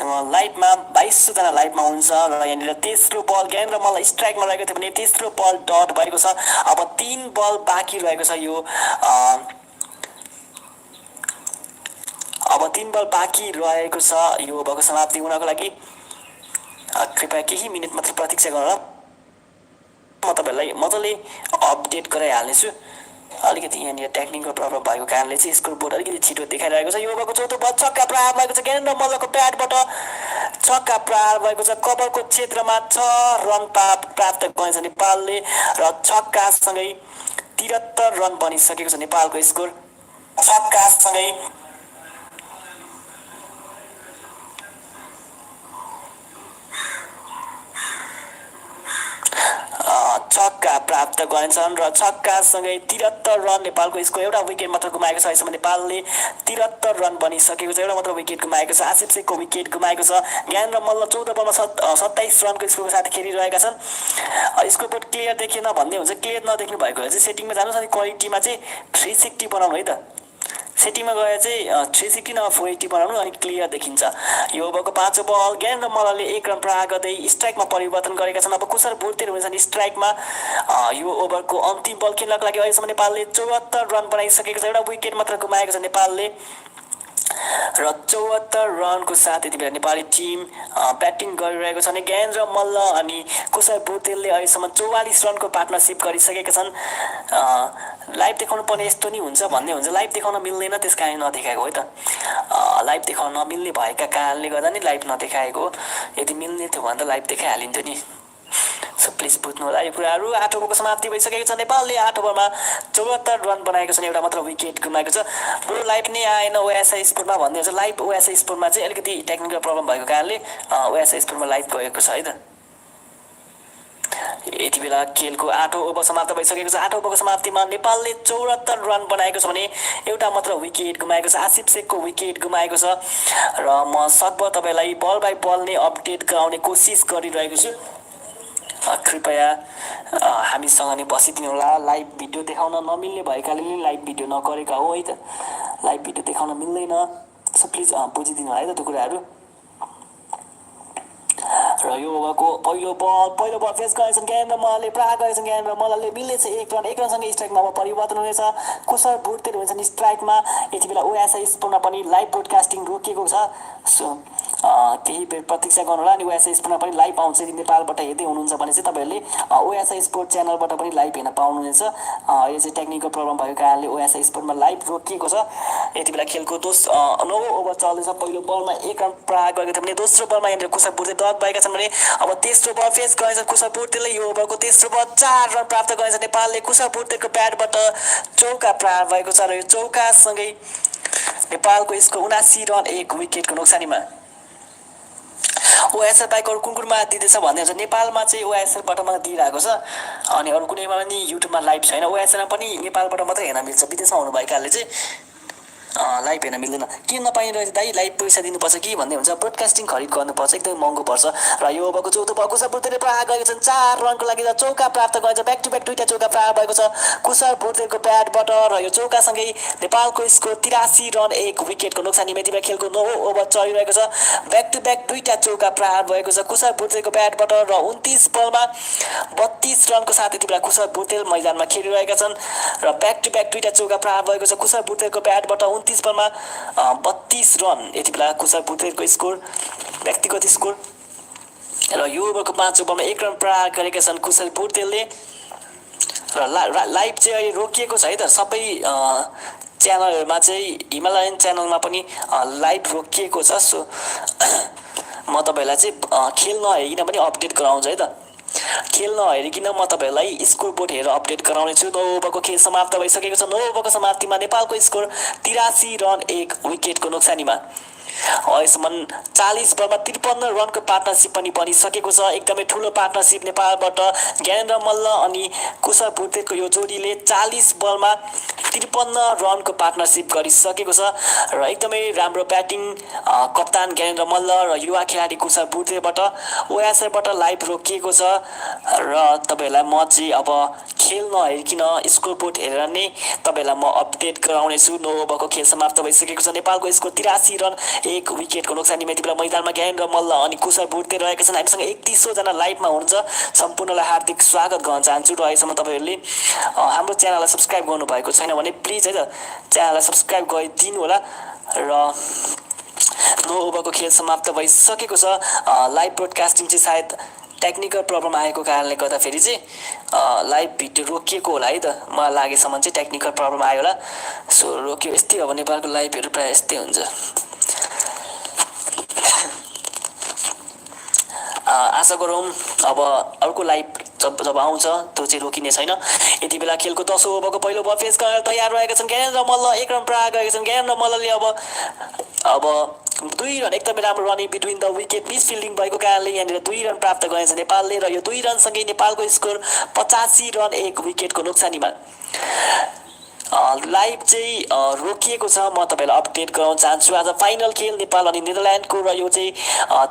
लाइभमा 2200 जना लाइभमा हुन्छ र यहाँनिर तेस्रो बल ज्ञानेन्द्र मल्ल स्ट्राइकमा रहेको थियो भने तेस्रो बल डट भएको छ। अब 3 बल बाँकी रहेको छ यो अब 3 बल बाँकी रहेको छ यो ओभरको समाप्ति हुनको लागि। कृपया केही मिनेट मात्र प्रतीक्षा गर्नु, म तपाईहरुलाई मजाले अपडेट गराइहाल्नेछु। अलिकति यहाँनिर टेक्निकल प्रब्लम भएको कारणले चाहिँ स्कोर बोर्ड अलिकति छिटो देखाइरहेको छ। यो ओभरको चौथो बल छक्का प्रहार भएको छ, ज्ञानेन्द्र मल्लको ब्याटबाट छक्का प्रहार भएको छ। कभरको क्षेत्रमा 6 रन प्राप्त गरेछ नेपालले र छक्कासँगै 73 रन बनिसकेको छ नेपालको स्कोर। छक्कासँगै छक्का प्राप्त गरेछन् र छक्कासँगै 73 रन नेपालको स्कोर। एउटा विकेट मात्र गुमाएको छ, अहिलेसम्म नेपालले 73 रन बनिसकेको छ। एउटा मात्र विकेट गुमाएको छ, आसिफ शेखको विकेट गुमाएको छ। ज्ञानेन्द्र मल्ल 14 बलमा 27 रनको स्कोरको साथ खेलिरहेका छन्। स्कोर बोर्ड क्लियर देखिएन भन्ने हुन्छ, क्लियर नदेख्नु भएको चाहिँ सेटिङमा जानुहोस् अनि क्वालिटीमा चाहिँ 360 बनाउनु है त। सेटिङमा गएर चाहिँ 360 नभए 480 बनाउनु अनि क्लियर देखिन्छ। यो ओभरको पाँचौं बल ज्ञानेन्द्र मल्लले 1 रन प्रहार गर्दै स्ट्राइकमा परिवर्तन गरेका छन्। अब कुशल भुर्तेल हुन्छन् स्ट्राइकमा। यो ओभरको अन्तिम बल खेल्नको लागि अहिलेसम्म नेपालले 74 रन बनाइसकेको छ। एउटा विकेट मात्र गुमाएको छ नेपालले र 74 रनको साथ यति बेला नेपाली टिम ब्याटिङ गरिरहेको छ भने ज्ञानेन्द्र मल्ल अनि कुशल भुर्तेलले अहिलेसम्म 44 रनको पार्टनरसिप गरिसकेका छन्। लाइभ देखाउनु पर्ने यस्तो नि हुन्छ भन्ने हुन्छ, लाइभ देखाउन मिल्दैन त्यस कारण नदेखाएको है त। लाइभ देखाउन नमिल्ने भएका कारणले गर्दा नि लाइभ नदेखाएको। यदि मिल्ने थियो भने त लाइभ देखाइहालिन्थ्यो नि। सो प्लिज बुझ्नु होला यो कुराहरू। 8 ओभरको समाप्ति भइसकेको छ। नेपालले 8 ओभरमा 74 रन बनाएको छ, एउटा मात्र विकेट गुमाएको छ। बरु लाइभ नै आएन ओएसआई स्पोर्टमा भन्ने हुन्छ। लाइभ ओएसआई स्पोर्टमा चाहिँ अलिकति टेक्निकल प्रब्लम भएको कारणले ओएसआई स्पोर्टमा लाइभ गएको छ है त। यति बेला खेलको 8औं ओभर समाप्त भइसकेको छ। 8औं ओभरको समाप्तिमा नेपालले 74 रन बनाएको छ भने एउटा मात्र विकेट गुमाएको छ, आसिफ शेखको विकेट गुमाएको छ। र म सकभर तपाईलाई बल बाई बल नै अपडेट गराउने कोसिस गरिरहेको छु। कृपया हामीसँग नै बसिदिनु होला। लाइभ भिडियो देखाउन नमिल्ने भएकाले नै लाइभ भिडियो नगरेका हो है त। लाइभ भिडियो देखाउन मिल्दैन, सो प्लिज बुझिदिनु होला है त त्यो कुराहरू। र यो ओभरको पहिलो बल फेस गरेछन् ज्ञानेन्द्र मल्लले प्रहार गरेछन्। ज्ञानेन्द्र मल्लले मिल्नेछ 1 रन, 1 रनसँगै स्ट्राइकमा अब परिवर्तन हुनेछ। कुशल भुर्तेल हुन्छन् स्ट्राइकमा। यति बेला ओएसआई स्पोर्टमा पनि लाइभ ब्रोडकास्टिङ रोकिएको छ। सो केही बेर प्रतीक्षा गर्नु होला अनि ओएसआई स्पोर्टमा पनि लाइभ आउँछ। यदि नेपालबाट हेर्दै हुनुहुन्छ भने चाहिँ तपाईहरुले ओएसआई स्पोर्ट च्यानलबाट पनि लाइभ हेर्न पाउनुहुनेछ। यो चाहिँ टेक्निकल प्रब्लम भएको कारणले ओएसआई स्पोर्टमा लाइभ रोकिएको छ। यति बेला खेलको 9औं ओभर चल्दैछ। पहिलो बलमा 1 रन प्रहार गरेको थियो भने दोस्रो बलमा यहाँनिर कुशल भुर्तेल डट भएका छन् भने अब तेस्रो बल फेस गरेछ कुशल भुर्तेलले। यो ओभरको तेस्रो बल 4 रन प्राप्त गरेछ नेपालले। कुशल भुर्तेलको ब्याटबाट चौका प्रहार भएको छ र यो चौकासँगै नेपालको स्कोर 79 रन 1 विकेटको नोक्सानीमा। ओएसएल बाइक अरू कुन कुनमा दिँदैछ भन्ने हुन्छ। नेपालमा चाहिँ ओएसएलबाट मात्र दिइरहेको छ अनि अरू कुनैमा पनि युट्युबमा लाइभ छैन। ओएसएलमा पनि नेपालबाट मात्रै हेर्न मिल्छ, विदेशमा हुनु भएकाले चाहिँ लाइभ हेर्न मिल्दैन। के नपाइने रहेछ दाइ, लाइभ पैसा दिनुपर्छ कि भन्ने हुन्छ। ब्रोडकास्टिङ खरिद गर्नुपर्छ, एकदमै महँगो पर्छ। र यो ओभरको चौथो बल कुशल भुर्तेलले प्रहार गरेका छन्। 4 रनको लागि चौका प्राप्त गरेछ। ब्याक टु ब्याक दुईटा चौका प्रहार भएको छ कुशल भुर्तेलको ब्याटबाट र यो चौकासँगै नेपालको स्कोर 83 रन 1 विकेटको नोक्सानीमा। यति बेला खेलको 9औं ओभर चलिरहेको छ। ब्याक टु ब्याक दुईटा चौका प्रहार भएको छ कुशल भुर्तेलको ब्याटबाट र 29 बलमा 32 रनको साथ यति बेला कुशल भुर्तेल मैदानमा खेलिरहेका छन् र ब्याक टु ब्याक दुईटा चौका प्रहार भएको छ कुशल भुर्तेलको ब्याटबाट। 29 बलमा 32 रन यति बेला कुशल भुर्तेलको स्कोर, व्यक्तिगत स्कोर। र यो ओभरको 5औं बलमा 1 रन प्रहार गरेका छन् कुशल भुर्तेलले। र लाइभ चाहिँ अहिले रोकिएको छ है त। सबै च्यानलहरुमा चाहिँ हिमालयन च्यानलमा पनि लाइभ रोकिएको छ। सो म तपाईहरुलाई चाहिँ खेल नहेरिकन पनि अपडेट गराउँछु है त। खेल नहेरिकन म तपाईहरुलाई स्कोर बोर्ड हेरेर अपडेट गराउने छु। 9 ओभरको खेल समाप्त भइसकेको छ। 9 ओभरको समाप्तिमा नेपालको स्कोर 83 रन 1 विकेटको नोक्सानीमा। अहिलेसम्म 40 बलमा 53 रनको पार्टनरसिप पनि बनिसकेको छ। एकदमै ठूलो पार्टनरसिप नेपालबाट ज्ञानेन्द्र मल्ल अनि कुशल भुर्तेलको यो जोडीले 40 बलमा 53 रनको पार्टनरसिप गरिसकेको छ र एकदमै राम्रो ब्याटिङ कप्तान ज्ञानेन्द्र मल्ल र युवा खेलाडी कुशल भुर्तेलबाट। ओएसएलबाट लाइभ रोकिएको छ र तपाईहरुलाई म चाहिँ अब खेल नहेरिकन स्कोर बोर्ड हेरेर नै तपाईँलाई म अपडेट गराउनेछु। 9 ओभरको खेल समाप्त भइसकेको छ। नेपालको स्कोर 83 रन 1 विकेटको नोक्सानीमा यति बेला मैदानमा ज्ञानेन्द्र मल्ल अनि कुशल भुर्ते रहेका छन्। हामीसँग 3100 जना लाइभमा हुनुहुन्छ। सम्पूर्णलाई हार्दिक स्वागत गर्न चाहन्छु। र अहिलेसम्म तपाईँहरूले हाम्रो च्यानललाई सब्स्क्राइब गर्नुभएको छैन भने प्लिज है त च्यानललाई सब्स्क्राइब गरिदिनु होला। र 9 ओभरको खेल समाप्त भइसकेको छ। लाइभ ब्रोडकास्टिङ चाहिँ सायद टेक्निकल प्रब्लम आएको कारणले गर्दाखेरि चाहिँ लाइभ भिडियो रोकिएको होला है त। मलाई लागेसम्म चाहिँ टेक्निकल प्रब्लम आयो होला, सो रोक्यो। यस्तै अब नेपालको लाइभहरू प्रायः यस्तै हुन्छ। आशा गरौँ अब अर्को लाइभ जब आउँछ त्यो चाहिँ रोकिने छैन। यति बेला खेलको 10 ओभरको पहिलो बल फेस गर्न तयार रहेका छन् ज्ञानेन्द्र मल्ल। 1 रन प्रहार गरेका छन् ज्ञानेन्द्र मल्लले। अब 2 रन एकदमै राम्रो running between the wicket miss fielding भएको कारणले यहाँनिर 2 रन प्राप्त गरेछ नेपालले। र यो 2 रनसँगै नेपालको स्कोर 85 रन 1 विकेटको नोक्सानीमा। लाइभ चाहिँ रोकिएको छ। म तपाईँलाई अपडेट गराउन चाहन्छु। आज फाइनल खेल नेपाल अनि नेदरल्यान्डको र यो चाहिँ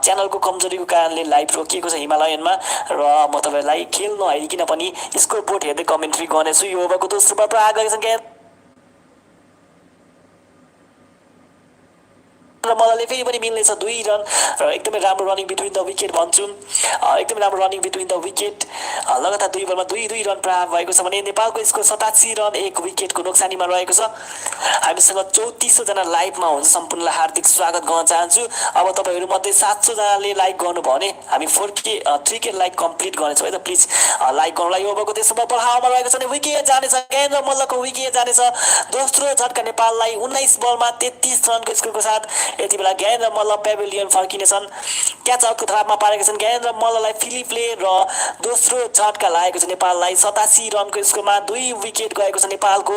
च्यानलको कमजोरीको कारणले लाइभ रोकिएको छ हिमालयनमा। र म तपाईँलाई खेल नहेरिकन पनि स्कोर बोर्ड हेर्दै कमेन्ट्री गर्नेछु। यो ओभरको दोस्रो बल प्रहार गरेका छन् र मल्लले फेरि पनि मिल्नेछ 2 रन र एकदमै राम्रो रनिङ बिट्विन द विकेट भन्छु। एकदमै राम्रो रनिङ बिट्विन द विकेट। लगातार 2 बलमा 2 रन प्राप्त भएको छ भने नेपालको स्कोर 87 रन 1 विकेटको नोक्सानीमा रहेको छ। हामीसँग 3400 जना लाइभमा हुन्छ। सम्पूर्णलाई हार्दिक स्वागत गर्न चाहन्छु। अब तपाईँहरू मध्ये 700 जनाले लाइक गर्नुभयो भने हामी 3K लाइक कम्प्लिट गर्नेछौँ है त। प्लिज लाइक गर्नुलाई। ओभरको तेस्रो बल हावामा रहेको छ। विकेट जानेछ ज्ञानेन्द्र मल्लको विकेट जानेछ। दोस्रो झट्का नेपाललाई 19 बलमा 33 रनको स्कोरको साथ यति बेला ज्ञानेन्द्र मल्ल पेभिलियन फर्किनेछन्। क्याच आउटको थापमा पारेका छन् ज्ञानेन्द्र मल्ललाई फिलिपले। र दोस्रो झट्का लागेको छ नेपाललाई 87 रनको स्कोरमा। 2 विकेट गएको छ नेपालको।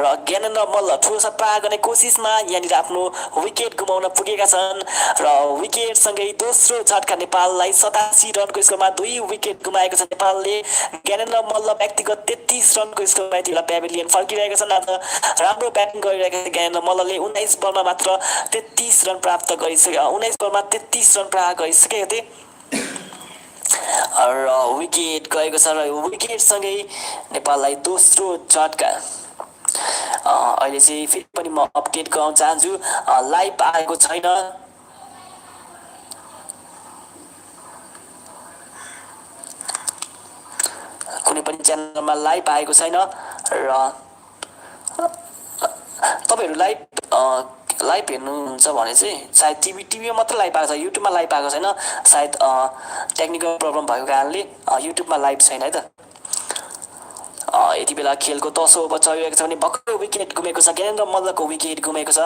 र ज्ञानेन्द्र मल्ल ठुलो सट प्रहार गर्ने कोसिसमा यहाँनिर आफ्नो विकेट गुमाउन पुगेका छन्। र विकेटसँगै दोस्रो झट्का नेपाललाई 87 रनको स्कोरमा 2 विकेट गुमाएको छ नेपालले। ज्ञानेन्द्र मल्ल व्यक्तिगत 33 रनको स्कोरमा यति बेला पेभिलियन फर्किरहेका छन्। आज राम्रो ब्याटिङ गरिरहेका छन् ज्ञानेन्द्र मल्लले। 19 बलमा मात्र 33 रन प्राप्त गरिसके 19 बलमा 33 रन प्राप्त गरिसकेका थिए। र विकेट गएको छ। र विकेटसँगै नेपाललाई दोस्रो झट्का। अहिले चाहिँ फेरि पनि म अपडेट गराउन चाहन्छु। लाइभ आएको छैन। कुनै पनि च्यानलमा लाइभ आएको छैन। र तपाईँहरू लाइभ हेर्नुहुन्छ भने चाहिँ सायद टिभीमा मात्र लाइभ आएको छ, युट्युबमा लाइभ आएको छैन। सायद टेक्निकल प्रब्लम भएको कारणले युट्युबमा लाइभ छैन है त। यति बेला खेलको 10 ओभर चलिरहेको छ भने भर्खर विकेट गुमेको छ। ज्ञानेन्द्र मल्लको विकेट गुमेको छ।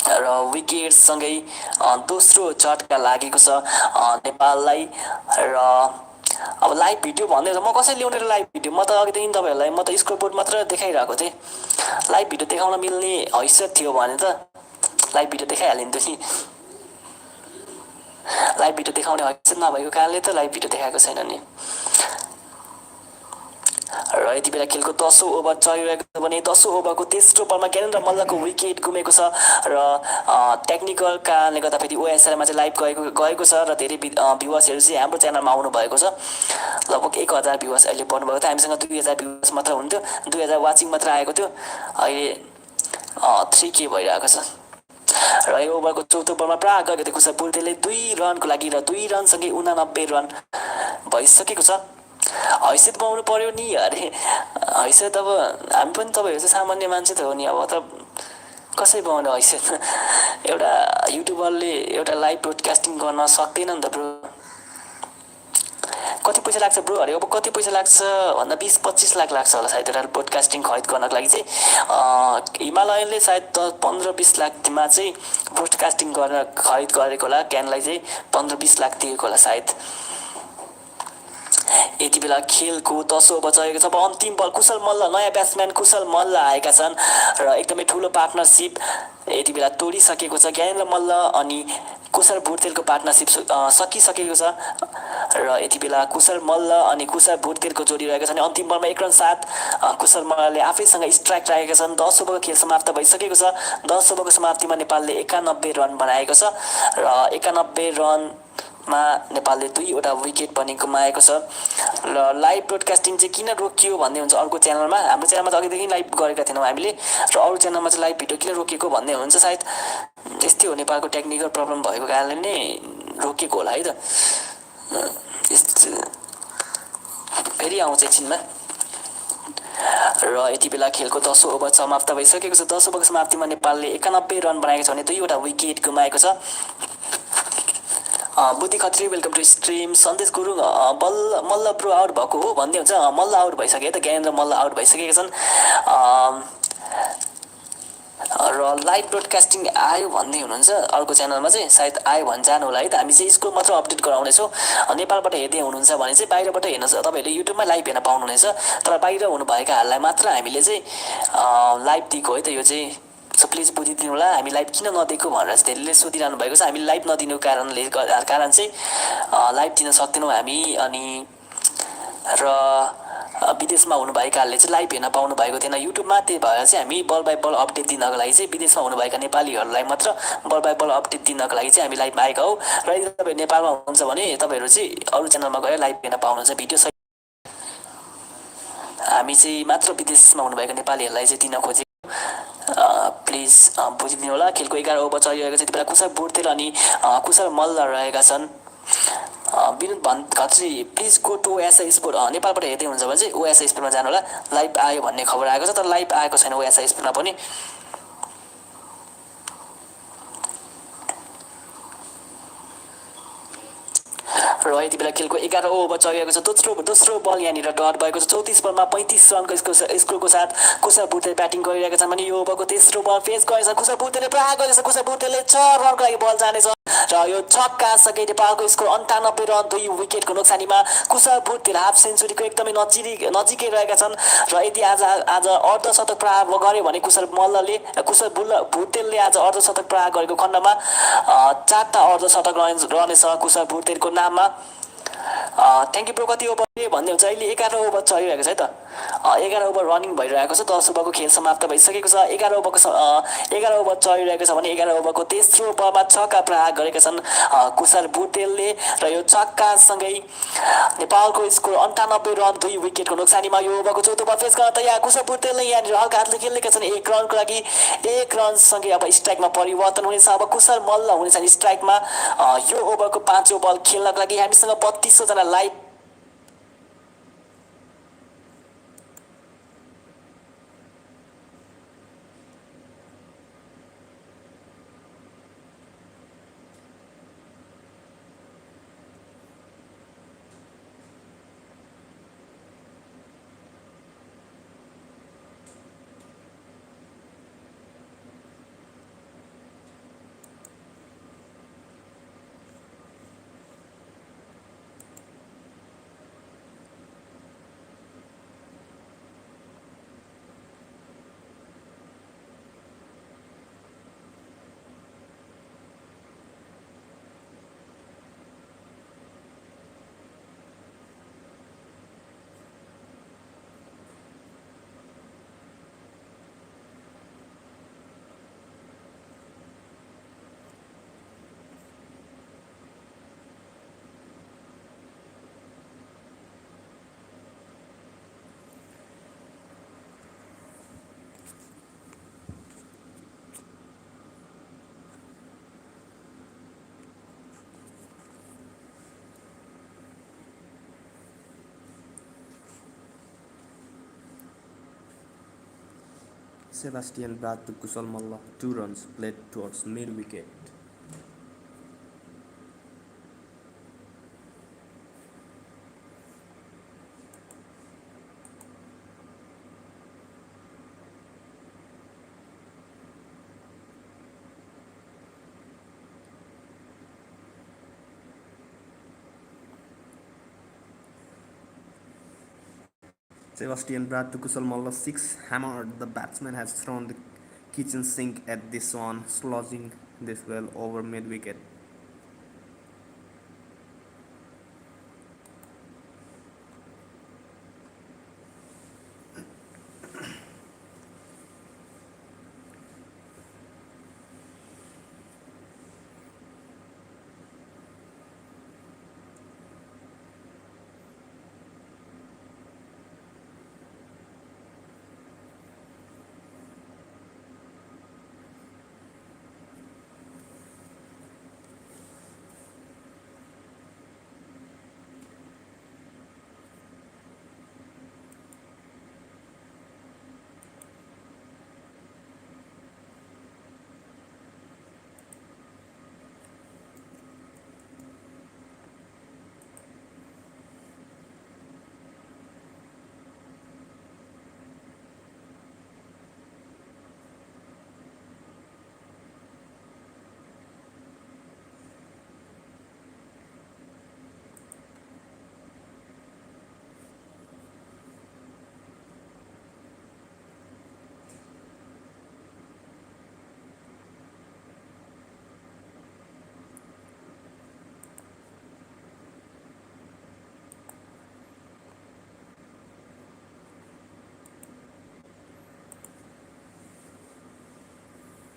र विकेटसँगै दोस्रो झट्का लागेको छ नेपाललाई। र अब लाइभ भिडियो भन्दै म कसरी ल्याउने लाइभ भिडियो? म त अघिदेखि तपाईँहरूलाई म त स्कोर बोर्ड मात्र देखाइरहेको थिएँ। लाइभ भिडियो देखाउन मिल्ने हैसियत थियो भने त लाइभ भिडियो देखाइहालिन्थ्यो नि। लाइभ भिडियो देखाउने हैसियत नभएको कारणले त लाइभ भिडियो देखाएको छैन नि। र यति बेला खेलको 10औं ओभर चलिरहेको छ भने 10औं ओभरको तेस्रो बलमा ज्ञानेन्द्र मल्लको विकेट गुमेको छ। र टेक्निकल कारणले गर्दाखेरि ओएसआरमा चाहिँ लाइभ गएको छ। र धेरै भ्युवर्सहरू चाहिँ हाम्रो च्यानलमा आउनु भएको छ। लगभग 1000 भ्युवर्स अहिले बढ्नुभएको थियो। हामीसँग 2000 भ्युवर्स मात्र हुन्थ्यो, 2000 वाचिङ मात्र आएको थियो। अहिले 3K भइरहेको छ। र यो ओभरको चौथो बलमा प्रहार गरेको थियो कुशल भुर्तेले 2 रनको लागि। र 2 रनसँगै 89 रन भइसकेको छ। हैसियत पाउनु पर्यो नि अरे। हैसियत अब हामी पनि तपाईँहरू चाहिँ सामान्य मान्छे त हो नि। अब त कसै पाउने हैसियत? एउटा युट्युबरले एउटा लाइभ ब्रोडकास्टिङ गर्न सक्दैन नि त ब्रो। कति पैसा लाग्छ ब्रो अरे? अब कति पैसा लाग्छ भन्दा 20-25 लाख लाग्छ होला सायद एउटा ब्रोडकास्टिङ खरिद गर्नको लागि चाहिँ। हिमालयनले सायद 15-20 लाखमा चाहिँ ब्रोडकास्टिङ गर्न खरिद गरेको होला। क्यानलाई चाहिँ 15-20 लाख दिएको होला सायद। यति बेला खेलको 10औं ओभर चलेको छ। अब अन्तिम बल कुशल मल्ल, नयाँ ब्याट्सम्यान कुशल मल्ल आएका छन्। र एकदमै ठुलो पार्टनरसिप यति बेला तोडिसकेको छ। ज्ञानेन्द्र मल्ल अनि कुशल भुर्तेलको पार्टनरसिप सकिसकेको छ। र यति बेला कुशल मल्ल अनि कुशल भुर्तेलको जोडी रहेको छ भने अन्तिम बलमा 1 रन साथ कुशल मल्लले आफैसँग स्ट्राइक राखेका छन्। 10 ओभरको खेल समाप्त भइसकेको छ। 10 ओभरको समाप्तिमा नेपालले 91 रन बनाएको छ। र 91 रन मा नेपालले 2वटा विकेट पनि गुमाएको छ र लाइभ ब्रोडकास्टिङ चाहिँ किन रोकियो भन्ने हुन्छ अर्को च्यानलमा हाम्रो च्यानलमा त अघिदेखि लाइभ गरेका थिएनौँ हामीले र अरू च्यानलमा चाहिँ लाइभ भिडियो किन रोकिएको भन्ने हुन्छ सायद यस्तै हो नेपालको टेक्निकल प्रब्लम भएको कारणले नै रोकिएको होला है त फेरि आउँछ एकछिनमा र यति बेला खेलको 10औं ओभर समाप्त भइसकेको छ 10 ओभरको समाप्तिमा नेपालले 91 रन बनाएको छ भने 2वटा विकेट गुमाएको छ Buddhi Khatri welcome to stream Sandesh Gurung Malla pro out भएको हो भन्ने हुन्छ मल्ल आउट भइसके त ज्ञानेन्द्र मल्ल आउट भइसकेका छन् र लाइभ ब्रोडकास्टिङ आयो भन्दै हुनुहुन्छ अर्को च्यानलमा चाहिँ सायद आयो भने जानु होला है त हामी चाहिँ यसको मात्र अपडेट गराउनेछौँ नेपालबाट हेर्दै हुनुहुन्छ भने चाहिँ बाहिरबाट हेर्न तपाईँहरूले युट्युबमा लाइभ हेर्न पाउनुहुनेछ तर बाहिर हुनुभएकाहरूलाई मात्र हामीले चाहिँ लाइभ दिएको है त यो चाहिँ सो प्लिज बुझिदिनु होला हामी लाइभ किन नदिएको भनेर चाहिँ धेरैले सोधिरहनु भएको छ हामी लाइभ नदिनुको कारण चाहिँ लाइभ दिन सक्दैनौँ हामी अनि र विदेशमा हुनुभएकाहरूले चाहिँ लाइभ हेर्न पाउनु भएको थिएन युट्युबमा त्यही भएर चाहिँ हामी बल बाई बल अपडेट दिनको लागि चाहिँ विदेशमा हुनुभएका नेपालीहरूलाई मात्र बल बाई बल अपडेट दिनको लागि चाहिँ हामी लाइभमा आएका हौ र यदि तपाईँ नेपालमा हुनुहुन्छ भने तपाईँहरू चाहिँ अरू च्यानलमा गएर लाइभ हेर्न पाउनुहुन्छ भिडियो सहित हामी चाहिँ मात्र विदेशमा हुनुभएका नेपालीहरूलाई चाहिँ दिन खोजेको प्लिज बुझिदिनु होला खेलको 11 ओभर चलिरहेको छ त्यति बेला कुशल बुढ्थेल अनि कुशल मल्ल रहेका छन् Binod Khatri please go to OSI sport नेपालबाट हेर्दै हुनुहुन्छ भने चाहिँ ओएसआई स्पोर्टमा जानु होला लाइभ आयो भन्ने खबर आएको छ तर लाइभ आएको छैन ओएसआई स्पोर्टमा पनि र यति बेला खेलको 11 ओभर चलिरहेको छ दोस्रो बल यहाँनिर डट भएको छ 34 बलमा 35 रनको स्कोरको साथ कुशल बुढ्थेल ब्याटिङ गरिरहेका छन् भने यो ओभरको तेस्रो बल फेस गरेछ कुशल बुढ्थेलले प्रहार गरेछ कुशल बुढ्थेलले 6 रनको लागि बल जानेछ र यो छक्का सँगै नेपालको स्कोर 98 रन 2 विकेटको नोक्सानीमा कुशल बुढ्थेल हाफ सेन्चुरीको एकदमै नजिकै रहेका छन् र यदि आज अर्धशतक प्रहार गर्यो भने कुशल बुढ्थेलले आज अर्धशतक प्रहार गरेको खण्डमा 4टा अर्धशतक रहनेछ कुशल बुढ्थेलको नाममा थ्याङ्क यू ब्रो कति ओभर भन्ने हुन्छ अहिले 11 ओभर चलिरहेको छ है त 11 ओभर रनिङ भइरहेको छ 10 ओभरको खेल समाप्त भइसकेको छ 11 ओभर चलिरहेको छ भने 11 ओभरको तेस्रो बलमा छक्का प्रहार गरेका छन् कुशल बुढ्थेलले र यो छक्कासँगै नेपालको स्कोर 98 रन 2 विकेटको नोक्सानीमा यो ओभरको चौथो बल फेस गर्न तयार कुशल बुढ्थेलले यहाँनिर हल्का हातले खेलेका छन् 1 रनको लागि 1 रनसँगै अब स्ट्राइकमा परिवर्तन हुनेछ अब कुशल मल्ल हुनेछन् स्ट्राइकमा यो ओभरको 5औं बल खेल्नको लागि हामीसँग 32 जना live Sebastian brought to Kusal Malla 2 runs played towards mid-wicket. Sebastian brought to Kusal Malla 6 hammered. The batsman has thrown the kitchen sink at this one, slogging this well over mid-wicket.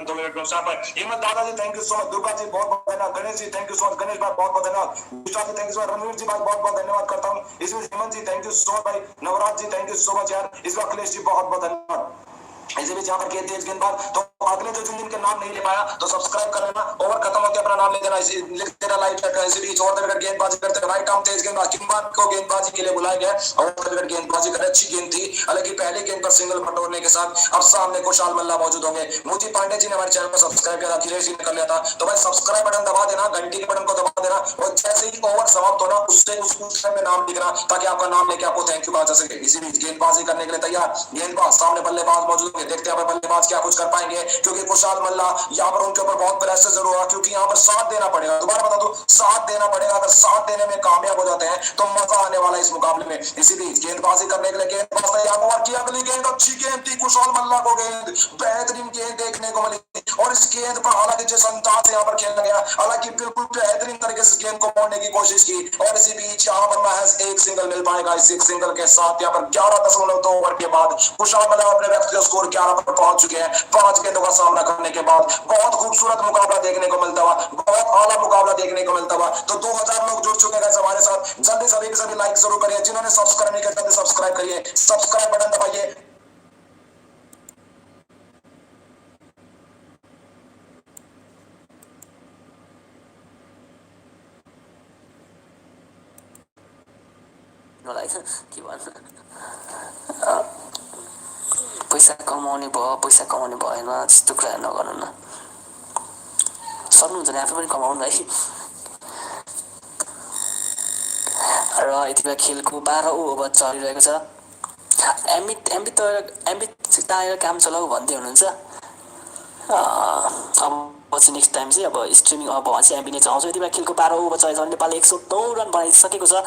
2 minute में start पर हिम्मत दादाजी thank you so much, Durga ji बहुत बहुत धन्यवाद, Ganesh ji thank you so much, Ganesh भाई बहुत बहुत धन्यवाद, Vishal ji thank you so much, Ranveer ji भाई बहुत बहुत धन्यवाद करता हूँ, इस बीच Hemant ji thank you so much भाई, Navraj ji thank you so much यार, इस बार अखिलेश जी बहुत बहुत धन्यवाद। इसी बीच यहाँ पर कहते हैं गेंदबाज, तो अगले जो जिन के नाम नहीं ले पाया तो सब्सक्राइब कर लेना, ओवर खत्म होते अपना नाम ले देना, इसी लिख देना लाइक करके, इसी बीच और विकेट गेंदबाजी करते हैं, राइट आर्म तेज गेंदबाज किम्बात को गेंदबाजी के लिए बुलाया गया और विकेट गेंदबाजी कर अच्छी गेंद थी, हालांकि पहली गेंद पर सिंगल बटोरने के साथ अब सामने कुशाल मल्ला मौजूद होंगे। मोदी पांडे जी ने हमारे चैनल को सब्सक्राइब किया था, अखिलेश जी ने कर लिया था, तो भाई सब्सक्राइब बटन दबा देना, घंटी के बटन को दबा देना और जैसे ही ओवर समाप्त होना उससे उस में नाम लिखना ताकि आपका नाम लेके आपको थैंक यू कहा जा सके। इसी बीच गेंदबाजी करने के लिए तैयार गेंदबाज, सामने बल्लेबाज मौजूद होंगे, देखते हैं बल्लेबाज क्या कुछ कर पाएंगे, क्योंकि कुशाल मल्ला यहाँ पर उनके ऊपर बहुत प्रेशर जरूर होगा, क्योंकि यहाँ पर साथ देना पड़ेगा, दोबारा बता दो साथ देना पड़ेगा, अगर साथ देने में कामयाब हो जाते हैं तो मजा आने वाला है इस मुकाबले में। इसी बीच गेंदबाजी करने के लिए गेंदबाज तैयार हुआ कि अगली गेंद अच्छी गेंद थी, कुशाल मल्ला को गेंद बेहतरीन गेंद देखने को मिली और इस गेंद पर हालांकि जिस अंदाज से यहाँ पर खेला गया, हालांकि बिल्कुल बेहतरीन तरीके से गेंद को मोड़ने की कोशिश की और इसी बीच यहाँ पर महज एक सिंगल मिल पाएगा, इस एक सिंगल के साथ यहाँ पर 11.2 ओवर के बाद कुशाल मल्ला अपने व्यक्तिगत स्कोर 11 पर पहुंच चुके हैं। 5 गेंदों का सामना करने के बाद बहुत खूबसूरत मुकाबला देखने को मिलता हुआ, बहुत आला मुकाबला देखने को मिलता हुआ। तो 2000 लोग जुड़ चुके हैं हमारे साथ, जल्दी सभी के सभी लाइक जरूर करिए, जिन्होंने सब्सक्राइब नहीं किया जल्दी सब्सक्राइब करिए, सब्सक्राइब बटन दबाइए। के भन्नु पैसा कमाउने भएन त्यस्तो कुरा नगर्नु न, सक्नुहुन्छ भने आफै पनि कमाउनु है। र यति बेला खेलको 12औं ओभर चलिरहेको छ, एमबी तानेर काम चलाऊ भन्दै हुनुहुन्छ। अब पछि नेक्स्ट टाइम चाहिँ अब स्ट्रिमिङ अब चाहिँ एमबी नै चलाउँछु। यति बेला खेलको 12औं ओभर चलेको छ, नेपालले 109 रन बनाइसकेको छ,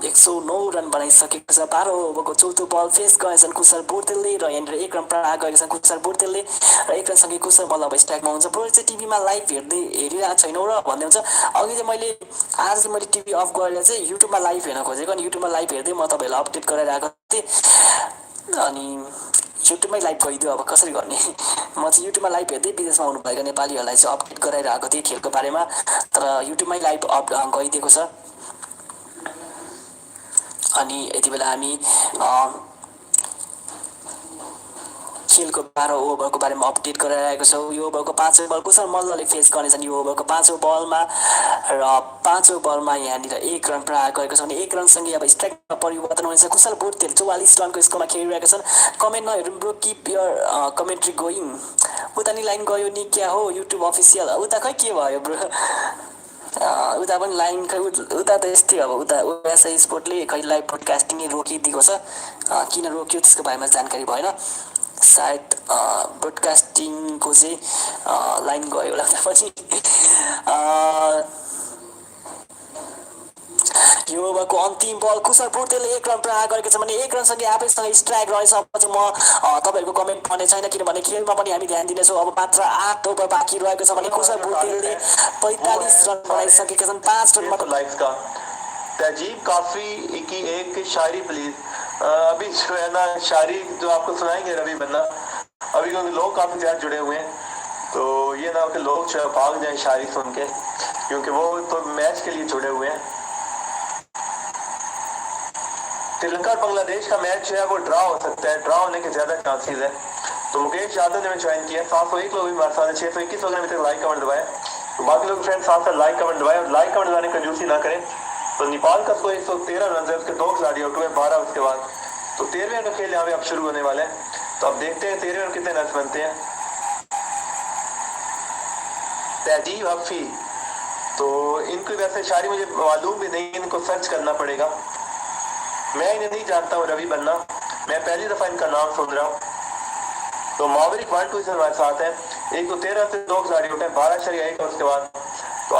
109 रन बनाइसकेको छ। 12औं ओभरको चौथो बल फेस गरेछन् कुशल बोर्तेलले र यहाँनिर 1 रन प्राप्त गरेका छन् कुशल बोर्तेलले र 1 रनसँगै कुशल बल्ल अब स्ट्राइकमा हुन्छ। ब्रो चाहिँ टिभीमा लाइभ हेरिरहेको छैनौ र भन्दै हुन्छ। अघि चाहिँ मैले टिभी अफ गरेर चाहिँ युट्युबमा लाइभ हेर्न खोजेको, अनि युट्युबमा लाइभ हेर्दै म तपाईँहरूलाई अपडेट गराइरहेको थिएँ, अनि युट्युबमै लाइभ गइदियो, अब कसरी गर्ने। म चाहिँ युट्युबमा लाइभ हेर्दै विदेशमा आउनुभएका नेपालीहरूलाई चाहिँ अपडेट गराइरहेको थिएँ खेलको बारेमा, तर युट्युबमै लाइभ गइदिएको छ। अनि यति बेला हामी खेलको 12औं ओभरको बारेमा अपडेट गराइरहेको छौँ। यो ओभरको 5औं बल कुशल मल्लले फेस गर्नेछन् यो ओभरको 5औं बलमा, र 5औं बलमा यहाँनिर 1 रन प्राप्त गरेको छ भने 1 रनसँगै अब स्ट्राइकमा परिवर्तन हुनेछ। कुशल बोर्तेल 44 रनको स्कोरमा खेलिरहेका छन्। कमेन्ट नहेरौँ bro, keep your commentary going. उता नि लाइन गयो नि क्या हो युट्युब अफिसियल, उता खै के भयो ब्रो, उता पनि लाइन खै उता त यस्तै, अब उता ओएसआई स्पोर्टले खै लाइभ ब्रोडकास्टिङ रोकिदिएको छ, किन रोक्यो त्यसको बारेमा जानकारी भएन, सायद ब्रोडकास्टिङको चाहिँ लाइन गयो होला उता पनि। यो ओभरको अन्तिम बल कुशल बोर्तेलले 1 रन प्राप्त गरेको छ भने 1 रनसँगै आफैसँग स्ट्राइक रहेछ। अब चाहिँ म तपाईँहरूको कमेन्ट पढ्ने छैन, किनभने खेलमा पनि हामी ध्यान दिनेछौँ। अब मात्र 8 ओभर बाँकी रहेको छ भने कुशल बोर्तेलले 45 रन बनाइसकेका छन्, 5 रनमा तहजीब काफी की एक शायरी प्लीज। अभी जो है ना शायरी जो आपको सुनाएंगे रवि बन्ना, अभी क्योंकि लोग काफी ज्यादा जुड़े हुए हैं, तो ये ना कि लोग जो भाग जाए शायरी सुन के, क्योंकि वो तो मैच के लिए जुड़े हुए हैं। श्रीलंका और बांग्लादेश का मैच जो है वो ड्रा हो सकता है, ड्रा होने के ज्यादा चांसेस है। तो मुकेश यादव ने ज्वाइन किया, 701 लोग भी हमारे साथ, 621 लोगों ने अभी तक लाइक कमेंट दबाया, तो बाकी लोग फ्रेंड साथ साथ लाइक कमेंट दबाए और लाइक कमेंट दबाने की कंजूसी ना करें। तो नेपाल का स्कोर 113 रन है, उसके 2 खिलाड़ी आउट हुए, 12 उसके बाद, तो 13वें का खेल यहाँ पे अब शुरू होने वाले हैं। तो अब देखते हैं 13वें में कितने रन बनते हैं। तहजीब हफी, तो इनको वैसे शायरी मुझे मालूम भी नहीं, इनको सर्च करना पड़ेगा, मैं इन्हें नहीं जानता हूँ रवि बन्ना, मैं पहली दफा इनका नाम सुन रहा हूँ। तो मावरिक 1-2 हमारे साथ है, 113 से 2 खिलाड़ी उठे, 12 उसके बाद, तो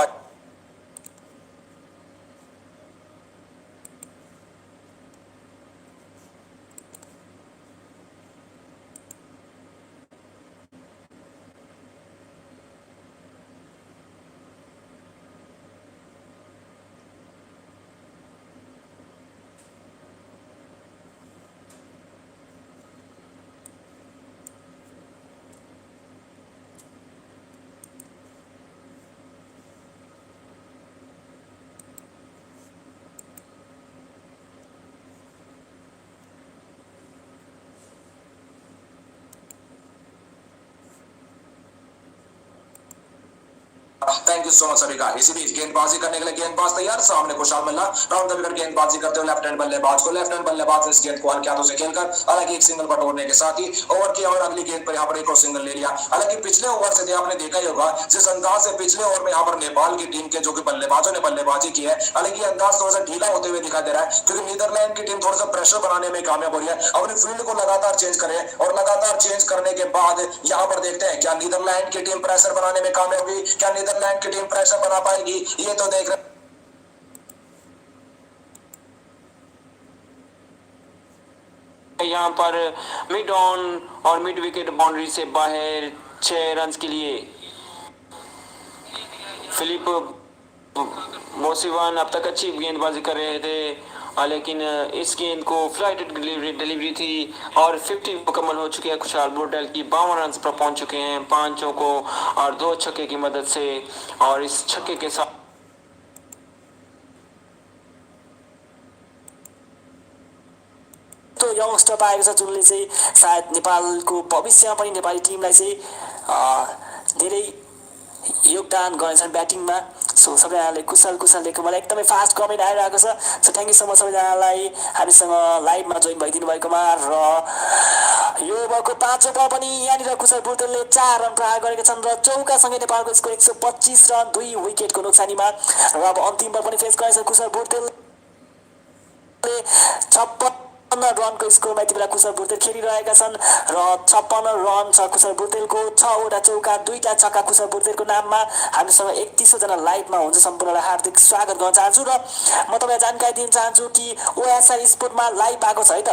थैंक यू सो मच सभी का। इसी बीच गेंदबाजी करने के लिए गेंदबाज तैयार, सामने खुशहाल मिलना राउंड द विकेट गेंदबाजी करते हुए लेफ्ट हैंड बल्लेबाज को, लेफ्ट हैंड बल्लेबाज ने इस गेंद को हल्के हाथों से खेलकर हालांकि एक सिंगल बटोरने के साथ ही ओवर किया और अगली गेंद पर यहाँ पर एक और सिंगल ले लिया। हालांकि पिछले ओवर से आपने देखा ही होगा जिस अंदाज से पिछले ओवर में यहाँ पर नेपाल की टीम के जो कि बल्लेबाजों ने बल्लेबाजी की है, हालांकि अंदाज थोड़ा सा ढीला होते हुए दिखाई दे रहा है क्योंकि नीदरलैंड की टीम थोड़ा सा प्रेशर बनाने में कामयाब हो रही है, अपनी फील्ड को लगातार चेंज करे और लगातार चेंज करने के बाद यहाँ पर देखते हैं क्या नीदरलैंड की टीम प्रेशर बनाने में कामयाब हुई, क्या नीदरलैंड की टीम प्रेशर बना पाएगी, ये तो देख रहे यहाँ पर मिड ऑन और मिड विकेट बाउंड्री से बाहर 6 रन के लिए फिलिप मोसिवान अब तक अच्छी गेंदबाजी कर रहे थे, लेकिन इस गेंद को फ्लाइटेड डिलीवरी थी और 50 मुकम्मल हो चुके हैं। खुशहाल बोर्डल की 52 रन पर पहुंच चुके हैं 5 चौकों और 2 छक्के की मदद से, और इस छक्के के साथ तो यङ्स्टर पाएको छ जुनले चाहिँ सायद नेपालको भविष्यमा पनि नेपाली टिमलाई चाहिँ धेरै योगदान गर्नेछन् ब्याटिङमा। सो सबैजनाले कुशल लेख्नु, मलाई एकदमै फास्ट कमेन्ट आइरहेको छ। So thank you so much सबैजनालाई हामीसँग लाइभमा जोइन भइदिनु भएकोमा। र यो ओभरको 5औं बल पनि यहाँनिर कुशल बुर्तेलले 4 रन प्रहार गरेका छन् र चौकासँगै नेपालको स्कोर 125 रन 2 विकेटको नोक्सानीमा। र अब अन्तिम बल पनि फेस गर्नेछ कुशल बुर्तेलले। 56 रनको स्कोरमा यति बेला कुशल बुर्तेल खेलिरहेका छन् र 56 रन छ कुशल बुर्तेलको, 6 वटा चौका 2टा छक्का कुशल बुर्तेलको नाममा। हामीसँग 3100 जना लाइभमा हुन्छ, सम्पूर्णलाई हार्दिक स्वागत गर्न चाहन्छु। र म तपाईँलाई जानकारी दिन चाहन्छु कि ओएसआर स्पोर्टमा लाइभ भएको छ है त।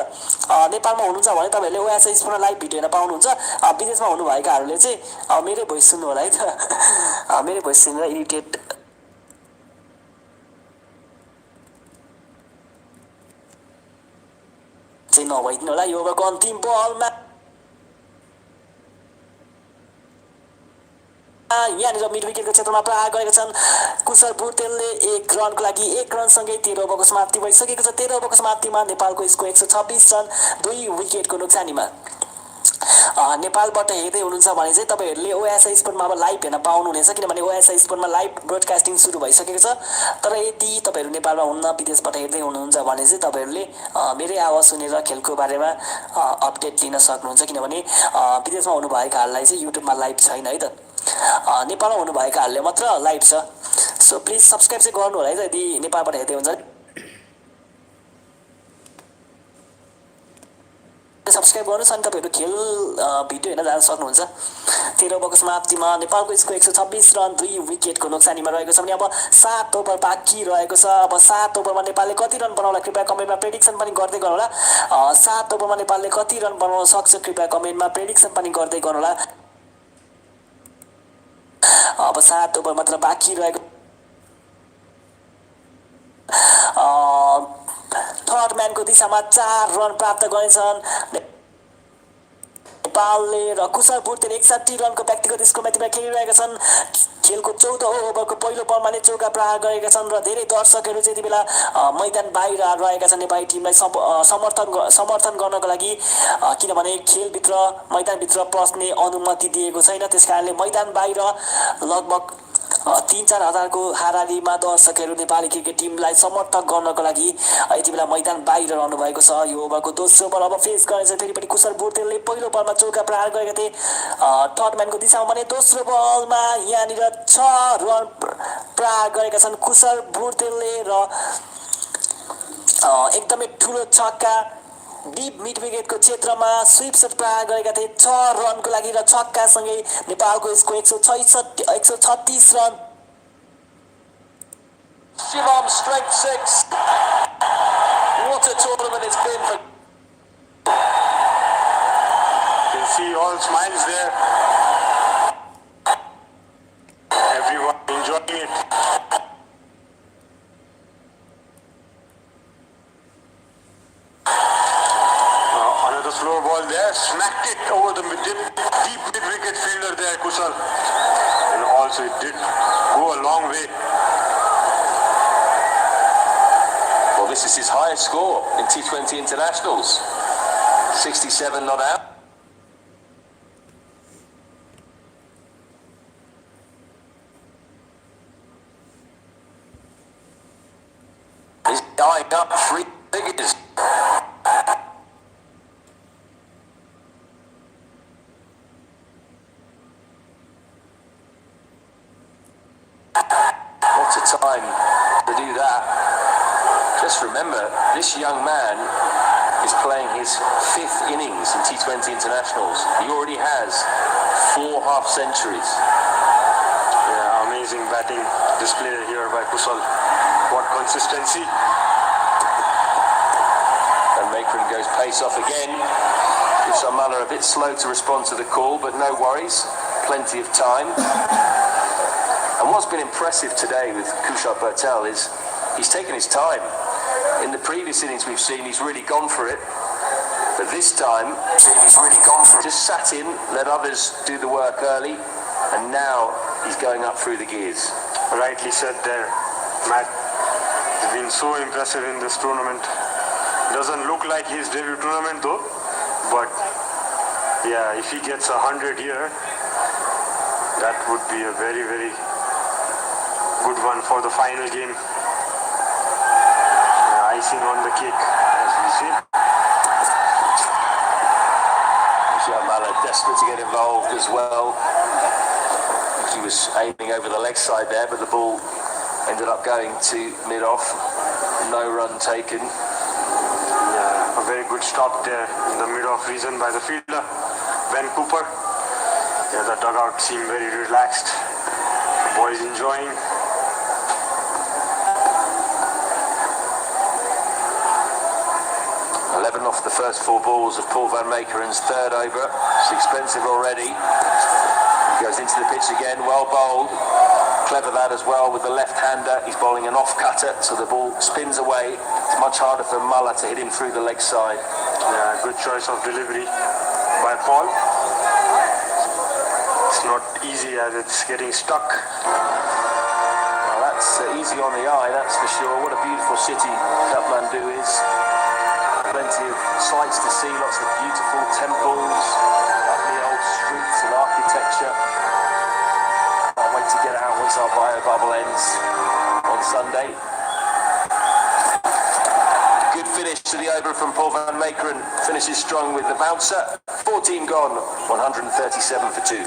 नेपालमा हुनुहुन्छ भने तपाईँहरूले ओएसआर स्पोर्टमा लाइभ भिडियो हेर्न पाउनुहुन्छ। विदेशमा हुनुभएकाहरूले चाहिँ मेरै भोइस सुन्नु होला है त। मेरै भोइस सुनेर इरिटेट चाहिँ नभइदिनु होला। यो ओभरको अन्तिम बलमा यहाँनिर मिड विकेटको क्षेत्रमा प्रहार गरेका छन् कुशल बुर्तेलले 1 रनको लागि 1 रनसँगै 13 ओभरको समाप्ति भइसकेको छ। 13 ओभरको समाप्तिमा नेपालको स्कोर 126 रन 2 विकेटको नोक्सानीमा। नेपालबाट हेर्दै हुनुहुन्छ भने चाहिँ तपाईँहरूले ओएसआई स्पोर्टमा अब लाइभ हेर्न पाउनुहुनेछ, किनभने ओएसआई स्पोर्टमा लाइभ ब्रोडकास्टिङ सुरु भइसकेको छ। तर यदि तपाईँहरू नेपालमा हुन्न विदेशबाट हेर्दै हुनुहुन्छ भने चाहिँ तपाईँहरूले मेरै आवाज सुनेर खेलको बारेमा अपडेट लिन सक्नुहुन्छ, किनभने विदेशमा हुनुभएकाहरूलाई चाहिँ युट्युबमा लाइभ छैन है त। नेपालमा हुनुभएकाहरूले मात्र लाइभ छ। सो प्लिज सब्सक्राइब चाहिँ गर्नु होला है त यदि नेपालबाट हेर्दै हुन्छ। सब्सक्राइब गर्नुहोस् अनि तपाईँहरू खेल भिडियो हेर्न जान सक्नुहुन्छ। 13 ओभरको समाप्तिमा नेपालको स्कोर 126 रन 2 विकेटको नोक्सानीमा रहेको छ भने अब 7 ओभर बाँकी रहेको छ। अब 7 ओभरमा नेपालले कति रन बनाउला कृपया कमेन्टमा प्रेडिक्सन पनि गर्दै गर्नुहोला। 7 ओभरमा नेपालले कति रन बनाउन सक्छ कृपया कमेन्टमा प्रेडिक्सन पनि गर्दै गर्नुहोला। अब 7 ओभर मात्र बाँकी रहेको थर्ड म्यानको दिशामा 4 रन प्राप्त गरेछन् नेपालले र कुशल बुर्तेल 61 रनको व्यक्तिगत स्कोरमा यति बेला खेलिरहेका छन्। खेलको 14औं ओभरको पहिलो बलमा नै चौका प्रहार गरेका छन् र धेरै दर्शकहरू चाहिँ यति बेला मैदान बाहिर रहेका छन् नेपाली टिमलाई समर्थन गर्नको लागि, किनभने खेलभित्र मैदानभित्र पस्ने अनुमति दिएको छैन। त्यसकारणले मैदान बाहिर लगभग 3-4 हजारको हाराहारीमा दर्शकहरू नेपाली क्रिकेट टिमलाई समर्थन गर्नको लागि यति बेला मैदान बाहिर रहनु भएको छ। यो ओभरको दोस्रो बल अब फेस गरेछ फेरि पनि कुशल बुर्तेलले। पहिलो बलमा चौका प्रहार गरेका थिए थर्ड म्यानको दिशामा भने दोस्रो बलमा यहाँनिर 6 रन प्रहार गरेका छन् कुशल बुर्तेलले र एकदमै ठुलो छक्का डिप मिड विकेटको क्षेत्रमा स्विप शट प्रहार गरेका थिए 6 रनको लागि र छक्कासँगै नेपालको score 136 run. Shivam straight 6. What a tournament it's been for. You can see all smiles there. Everyone enjoying it. Another slow ball there, smacked it over the deep mid-wicket fielder there, Kushal. And also it did go a long way. Well, this is his highest score in T20 internationals. 67 not out. tying up 3 figures. What a time to do that. Just remember, this young man is playing his 5th innings in T20 internationals. He already has 4 half centuries. Yeah, amazing batting display here by Kusal. What consistency. And Makran goes pace off again. Kusal a bit slow to respond to the call, but no worries. Plenty of time. And what's been impressive today with Kushal Patel is he's taken his time. In the previous innings we've seen he's really gone for it. But this time he's really gone for it. Just sat in, let others do the work early, and now he's going up through the gears. Rightly said there, Matt. He's been so impressive in this tournament. Doesn't look like his debut tournament though, but yeah, if he gets 100 here, that would be a very, very good one for the final game. Icing on the cake, as we see. GYAWALI desperate to get involved as well. He was aiming over the leg side there, but the ball ended up going to mid-off. No run taken. Yeah, a very good stop there in the mid-off region by the fielder, Ben Cooper. Yeah, the dugout seemed very relaxed. The boys enjoying. Off the first 4 balls of Paul van Mekeren's 3rd over. It's expensive already. Goes into the pitch again, well bowled. Clever that as well with the left-hander. He's bowling an off-cutter, so the ball spins away. It's much harder for Mullah to hit him through the leg side. Yeah, good choice of delivery by Paul. It's not easy as it's getting stuck. Well, that's easy on the eye, that's for sure. What a beautiful city Kathmandu is. Plenty of sights to see, lots of beautiful temples, lovely old streets and architecture. Can't wait to get out once our bio bubble ends on Sunday. Good finish to the over from Paul van Meekeren. Finishes strong with the bouncer. 14 gone, 137 for 2.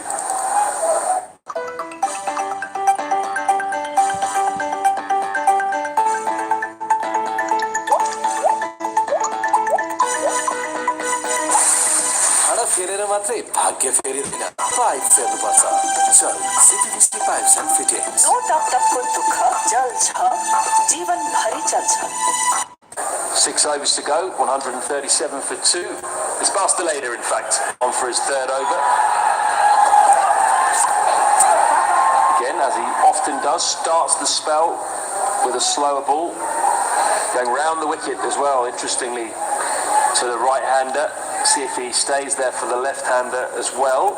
फेरेर मात्रै भाग्य फेरिदैन pipe फेर्नुपर्छ चल सिटिभिसी pipes and fittings no टपटपको दुःख जल छ जीवन भरि चल्छ 6 overs to go, 137 for 2. It's Basteleda, in fact, on for his 3rd over. Again, as he often does, starts the spell with a slower ball. Going round the wicket as well, interestingly, to the right-hander. See if he stays there for the left-hander as well.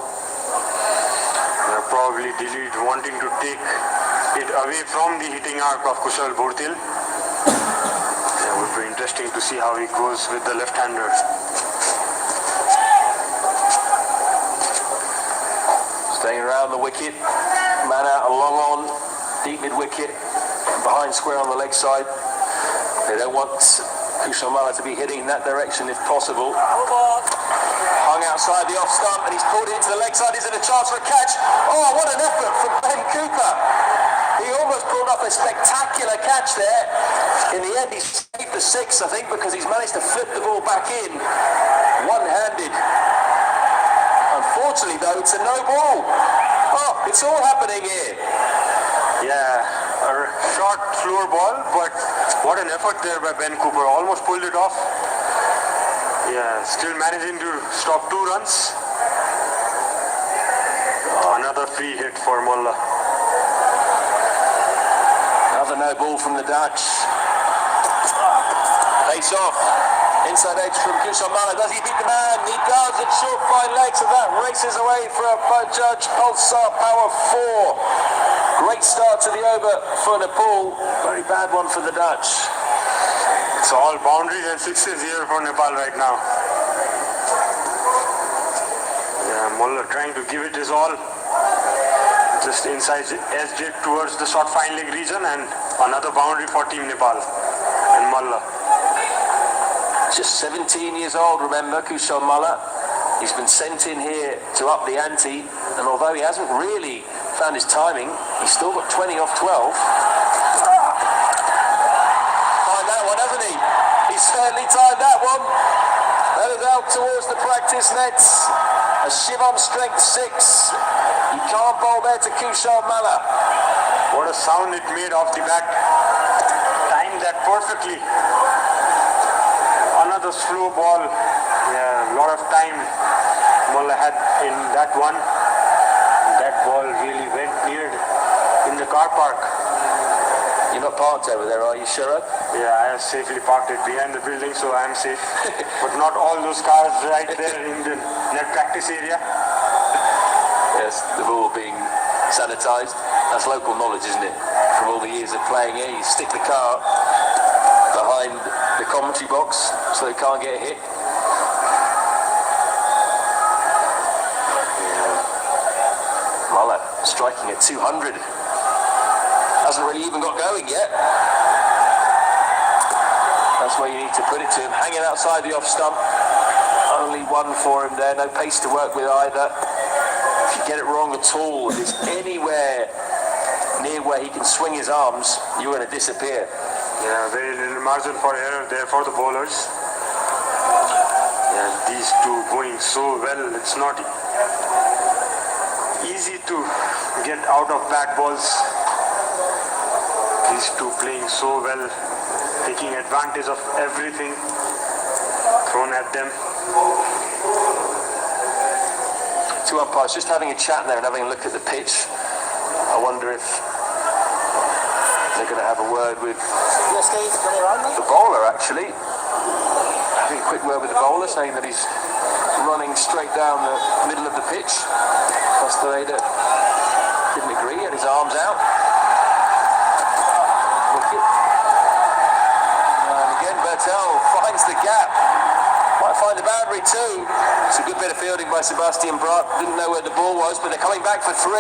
They're probably Delete wanting to take it away from the hitting arc of Kushal Bhurtil. It would be interesting to see how he goes with the left-hander. Staying around the wicket. Man out, a long on, deep mid-wicket, behind square on the leg side. They don't want Kusal to be hitting in that direction if possible. Hung outside the off stump and he's pulled it into the leg side. Is it a chance for a catch? Oh, what an effort from Ben Cooper. He almost pulled up a spectacular catch there. In the end, he saved the 6, I think, because he's managed to flip the ball back in one-handed. Unfortunately, though, it's a no ball. Oh, it's all happening here. Yeah, a short, slower ball, but what an effort there by Ben Cooper. Almost pulled it off. Yeah, still managing to stop 2 runs. Another free hit for Mullah. Another no ball from the Dutch. Face off. Inside edge from Kusal. Does he beat the man? He does. It's short, fine legs, and that races away for a Bajaj Pulsar Power 4. Great start to the over for Nepal. Very bad one for the Dutch. It's all boundaries and 6s here for Nepal right now. Yeah, Mullah trying to give it his all. Just inside SJ towards the short fine leg region, and another boundary for Team Nepal. And Malla. Just 17 years old, remember, Kushal Malla. He's been sent in here to up the ante, and although he hasn't really found his timing, he's still got 20 off 12. Timed that one, hasn't he? He certainly timed that one. That is out towards the practice nets. A Shivam strength 6. You can't bowl there to Kushal Malla. What a sound it made off the bat. Timed that perfectly. Another slow ball. Yeah, a lot of time Malla had in that one. That ball really went near in the car park. You're not parked over there, are you, Shara? Yeah, I have safely parked it behind the building, so I am safe. But not all those cars right there in the net practice area. Yes, they've all being sanitised. That's local knowledge, isn't it? From all the years of playing here, you stick the car behind the commentary box so they can't get hit. Malla striking at 200. Hasn't really even got going yet. That's where you need to put it to him. Hanging outside the off stump. Only one for him there. No pace to work with either. If you get it wrong at all, if it's anywhere near where he can swing his arms, you're going to disappear. Yeah, very little margin for error there for the bowlers. Yeah, these two going so well. It's not easy to get out of bad balls. These two playing so well, taking advantage of everything thrown at them. Two umpires just having a chat there and having a look at the pitch. I wonder if they're going to have a word with the bowler, actually. Having a quick word with the bowler, saying that he's running straight down the middle of the pitch. Costellada didn't agree, had his arms out. And again, Bertel finds the gap. Might find the boundary too. It's a good bit of fielding by Sebastian Brott. Didn't know where the ball was, but they're coming back for 3.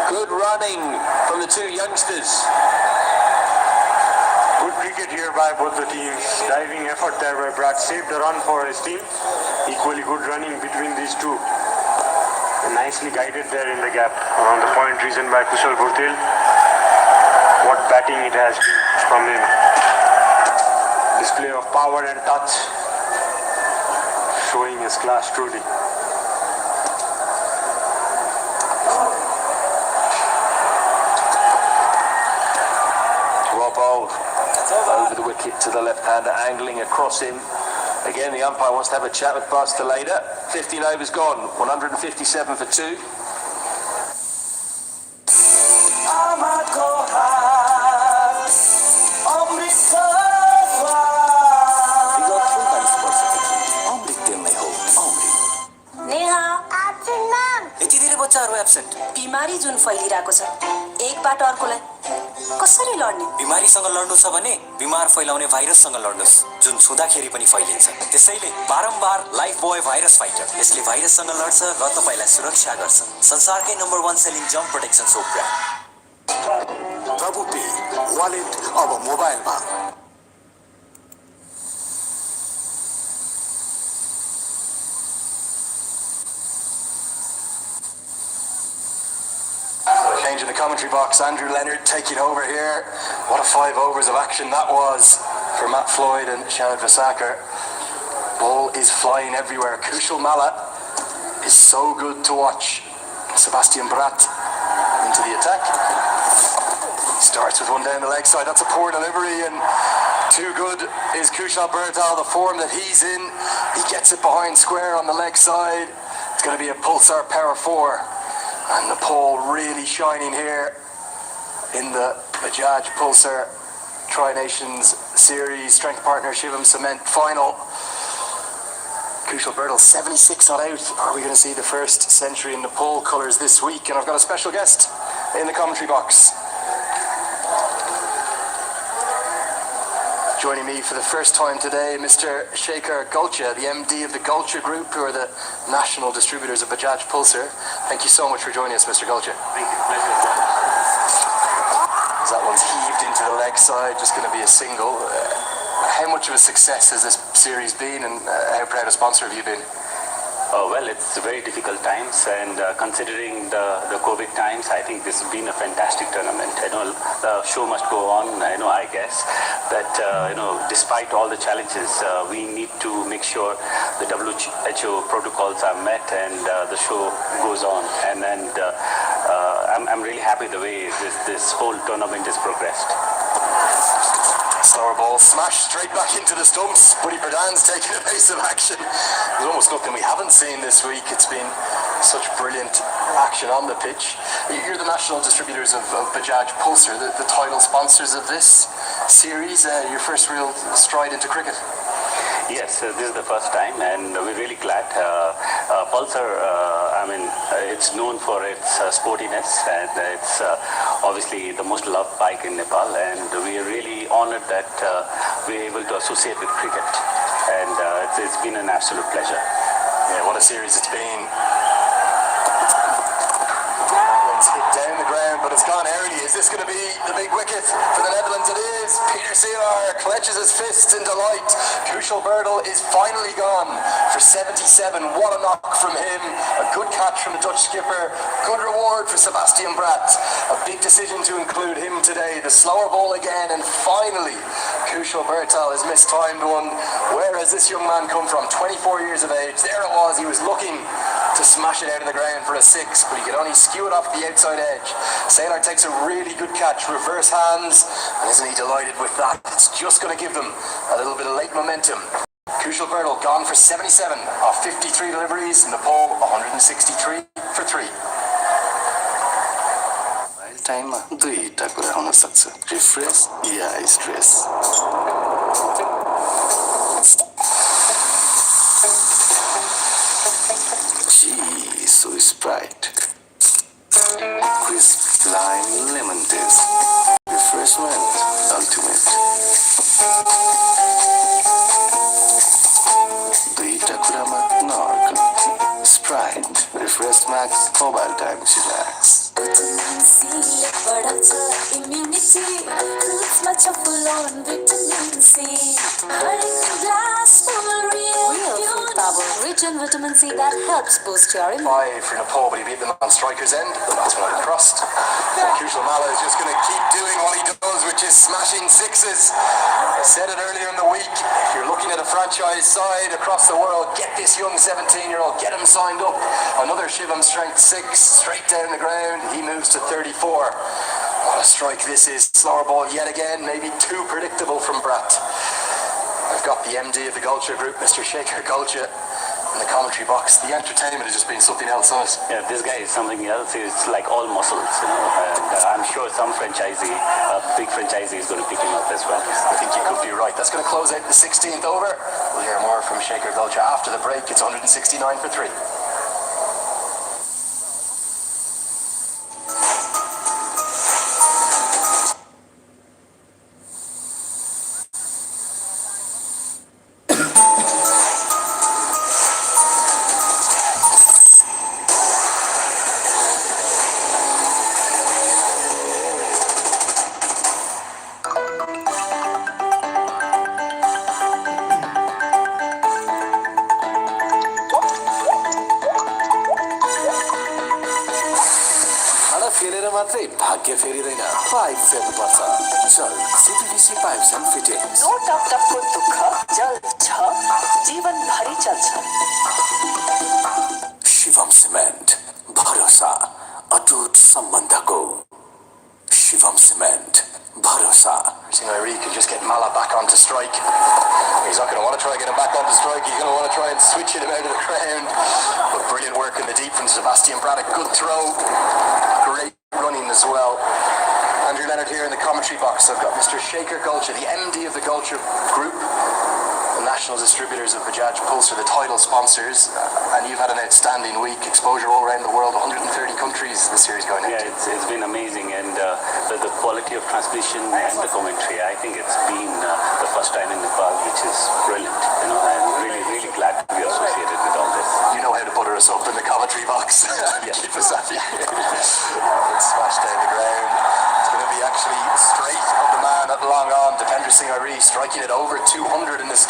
Good running from the two youngsters. Good cricket here by both the teams. Diving effort there by Brad. Saved a run for his team. Equally good running between these two. And nicely guided there in the gap. Around the point reason by Kushal Bhurtel. What batting it has been from him. Display of power and touch. Showing his class truly. Well bowled. Over the wicket to the left-hander, angling across him. Again, the umpire wants to have a chat with Costellada. 15 overs gone, 157 for 2. बच्चाहरु absent बिमारी जुन फैलिरहेको छ एकबाट अर्कोलाई कसरी लड्ने बिमारीसँग लड्नु छ भने बिमार फैलाउने भाइरससँग लड्नुस् जुन छुँदाखेरि पनि फैलिन्छ त्यसैले बारम्बार लाइफ बोय भाइरस फाइटर यसले भाइरससँग लड्छ र तपाईलाई सुरक्षा गर्छ संसारकै नम्बर 1 सेलिङ जम्प protection soap brand Prabhu pay wallet अब मोबाइलमा Change in the commentary box. Andrew Leonard taking over here. What a 5 overs of action that was for Matt Floyd and Shahid Vasaker. Ball is flying everywhere. Kushal Malla is so good to watch. Sebastian Bratt into the attack. Starts with one down the leg side. That's a poor delivery and too good is Kushal Bertal, the form that he's in. He gets it behind square on the leg side. It's going to be a Pulsar Power 4. And the pole really shining here in the Bajaj Pulsar Tri-Nations Series Strength Partner Shivam Cement Final. Kushal Bertal 76 not out. Are we going to see the first century in the pole colours this week? And I've got a special guest in the commentary box. Joining me for the first time today, Mr. Shekhar Gulcha, the MD of the Gulcha Group, who are the national distributors of Bajaj Pulsar. Thank you so much for joining us, Mr. Gulcha. Thank you. Pleasure. That one's heaved into the leg side, just going to be a single. how much of a success has this series been, and how proud a sponsor have you been? Oh, well, it's very difficult times, and considering the COVID times, I think this has been a fantastic tournament. I know the show must go on. I guess that despite all the challenges, we need to make sure the WHO protocols are met and the show goes on. And I'm really happy the way this whole tournament has progressed. Slower ball smashed straight back into the stumps. Buddy Pradhan's taking a pace of action. There's almost nothing we haven't seen this week. It's been such brilliant action on the pitch. You're the national distributors of Bajaj Pulsar, the title sponsors of this series. Your first real stride into cricket. Yes, this is the first time, and we're really glad. Pulsar, it's known for its sportiness, and it's obviously the most loved bike in Nepal, and we are really honored that we're able to associate with cricket, and it's been an absolute pleasure. Yeah, what a series it's been. It's hit down the ground, but it's gone early. Is this going to be the big wicket for the Netherlands? It is. Peter Seelaar clenches his fists in delight. Kushal Birdal is finally gone for 77. What a knock from him. A good catch from the Dutch skipper. Good reward for Sebastian Bratt. A big decision to include him today. The slower ball again, and finally Kushal Birdal has mistimed one. Where has this young man come from? 24 years of age. There it was. He was looking to smash it out of the ground for a 6, but he could only skew it off the outside edge. Seelaar takes a really good catch, reverse hands, and isn't he delighted with that? It's just going to give them a little bit of late momentum. Kushal Birdal gone for 77 off 53 deliveries, Nepal 163 for 3. टाइममा दुईटा कुरा हुन सक्छ, refresh या stress. Gee, so Sprite, crisp lime lemon taste, refreshment ultimate. दुईटा कुरामा नअर्कनु, Sprite, refresh max, mobile time relax. Immunity, fruits much of full on vitamin C. Glass full real food power, rich in vitamin C that helps boost your immunity. 5 for Nepal, but he beat them on striker's end. The last one crossed. Kushal Malla is just going to keep doing what he does, which is smashing 6s. I said it earlier in the week. If you're looking at a franchise side across the world, get this young 17-year-old, get him signed up. Another Shivam strength 6, straight down the ground. He moves to 34. What a strike this is. Slower ball yet again, maybe too predictable from Bratt. I've got the MD of the Gulcha Group, Mr. Shekhar Gulcha, in the commentary box. The entertainment has just been something else on it. Yeah, this guy is something else. It's like all muscles, and I'm sure some franchisee, big franchisee is going to pick him up as well. I think you could be right. That's going to close out the 16th over. We'll hear more from Shekhar Gulcha after the break. It's 169 for 3. भाग्य फेरिदैन, pipe फेर्नुपर्छ। Jal CPVC pipes and fittings. No टपटपको दुःख जल छ, जीवन भरि चल्छ। Shivam cement, भरोसा अटुट सम्बन्धको। शिवम सिमेन्ट, भरोसा। Singhai can just get Malla back onto strike. He's not going to want to try and get him back onto strike. He's going to want to try and switch him out of the ground. But brilliant work in the deep from Sebastian Braddock. Good throw. Great running as well. Andrew Leonard here in the commentary box. I've got Mr. Shekhar Gulcha, the MD of the Gulcha Group, the national distributors of Bajaj Pulsar, the title sponsors, and you've had an outstanding week, exposure all around the world, 130 countries this series going into. Yeah, it's been amazing, and the quality of transmission and the commentary, I think it's been the first time in Nepal, which is brilliant. I'm really glad to be associated with all this. You know how to butter us up in the commentary box. Keep us happy. It's smashed down the ground. It's going to be actually straight of the man at long on. Defender Singhai striking it over 200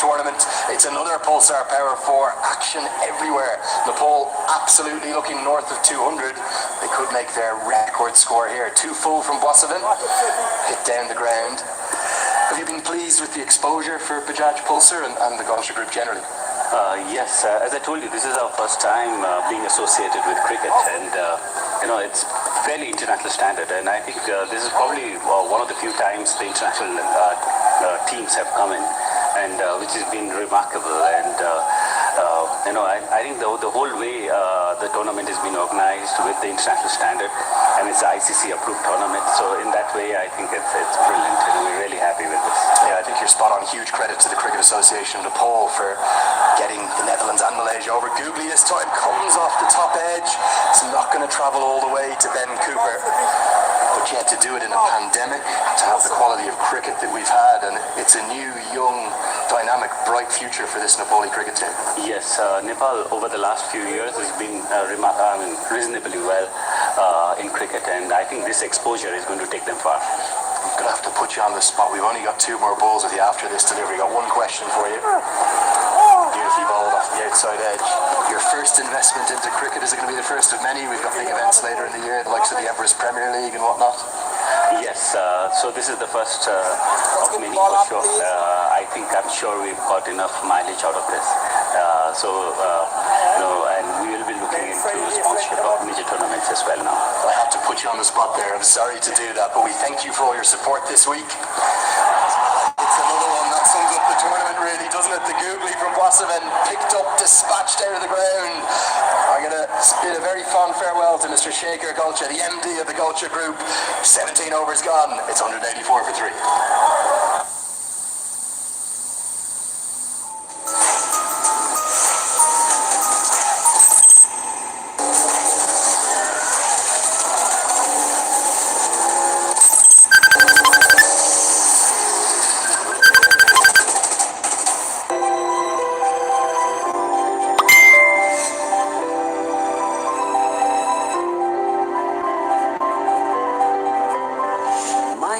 tournament. It's another Pulsar Power 4 action everywhere. Nepal absolutely looking north of 200. They could make their record score here. 2 full from Boisevin, hit down the ground. Have you been pleased with the exposure for Bajaj Pulsar and the Gulcher Group generally? Yes, as I told you, this is our first time being associated with cricket, and it's fairly international standard, and I think this is probably one of the few times the international teams have come in, and which has been remarkable. And I think the whole way the tournament has been organized with the international standard, and it's an ICC approved tournament. So in that way, I think it's brilliant, and we're really happy with this. Yeah, I think you're spot on. Huge credit to the Cricket Association of Nepal for getting the Netherlands and Malaysia over. Googly this time comes off the top edge. It's not going to travel all the way to Ben Cooper. But yet to do it in a pandemic, to have the quality of cricket that we've had, and it's a new, young, dynamic, bright future for this Nepali cricket team. Yes, Nepal over the last few years has been reasonably well in cricket, and I think this exposure is going to take them far. I'm going to have to put you on the spot. We've only got 2 more balls with you after this delivery. Got one question for you. Beautifully bowled off the outside edge. Your first investment into cricket, is it going to be the first of many? We've got big events later in the year, the likes of the Everest Premier League and whatnot. Yes, so this is the first of many for sure. I'm sure we've got enough mileage out of this. And we will be looking into sponsorship of major tournaments as well now. I have to put you on the spot there. I'm sorry to do that, but we thank you for all your support this week. It's another one that sums up the tournament, really, doesn't it? The Googly from Boisevin, picked up, dispatched out of the ground. I'm going to bid a very fond farewell to Mr. Shaker Gulcher, the MD of the Gulcher Group. 17 overs gone. It's 184 for 3.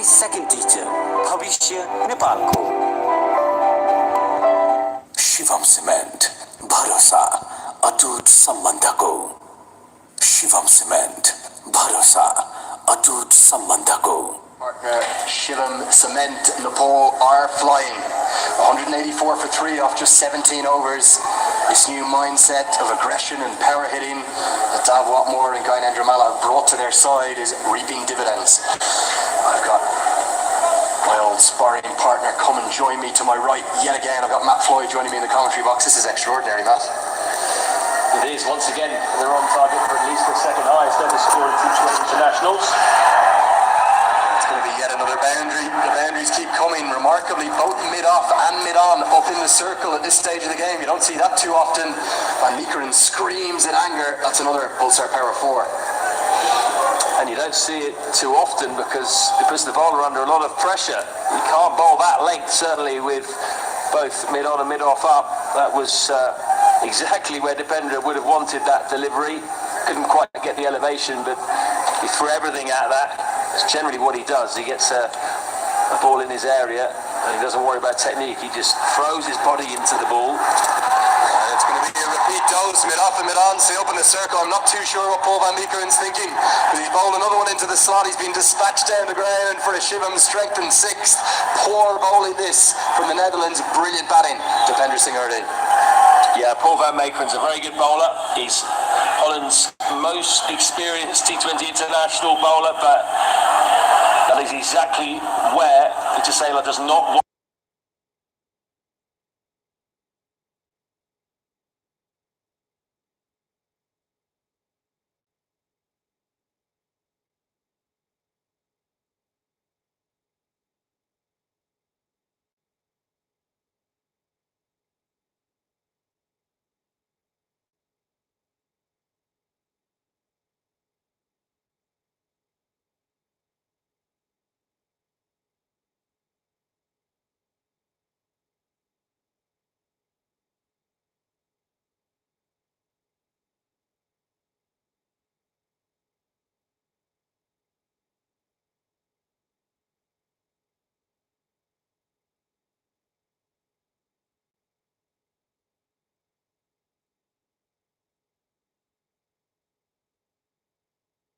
Second Stitcher भविष्य नेपालको Shivam cement भरोसा अटुट सम्बन्धको Shivam cement भरोसा अटुट सम्बन्धको Partner Shivam Cement, Nepal are flying. 184 for 3 off just 17 overs. This new mindset of aggression and power hitting that Dav Watmore and Gyanendra have brought to their side is reaping dividends. I've got my old sparring partner come and join me to my right yet again. I've got Matt Floyd joining me in the commentary box. This is extraordinary, Matt. It is. Once again, they're on target for at least the second highest ever score in T20 internationals. It's going to be yet another boundary. The boundaries keep coming remarkably, both mid-off and mid-on, up in the circle at this stage of the game. You don't see that too often. Van Meekeren screams in anger. That's another Pulsar Power 4. And you don't see it too often because he puts the bowler under a lot of pressure. You can't bowl that length, certainly with both mid-on and mid-off up. That was exactly where Dipendra would have wanted that delivery. Couldn't quite get the elevation, but he threw everything at that. It's generally what he does. He gets a ball in his area and he doesn't worry about technique. He just throws his body into the ball. And it's going to be a repeat dose, mid-off and mid-on, stay up in the circle. I'm not too sure what Paul Van Meekeren's thinking, but he's bowled another one into the slot. He's been dispatched down the ground for a Shivam strengthened 6th. Poor bowling this from the Netherlands. Brilliant batting, Dipendra Singh Erde. Yeah, Paul Van Meekeren's a very good bowler. He's Holland's most experienced T20 international bowler, but that is exactly where Peter Saylor does not want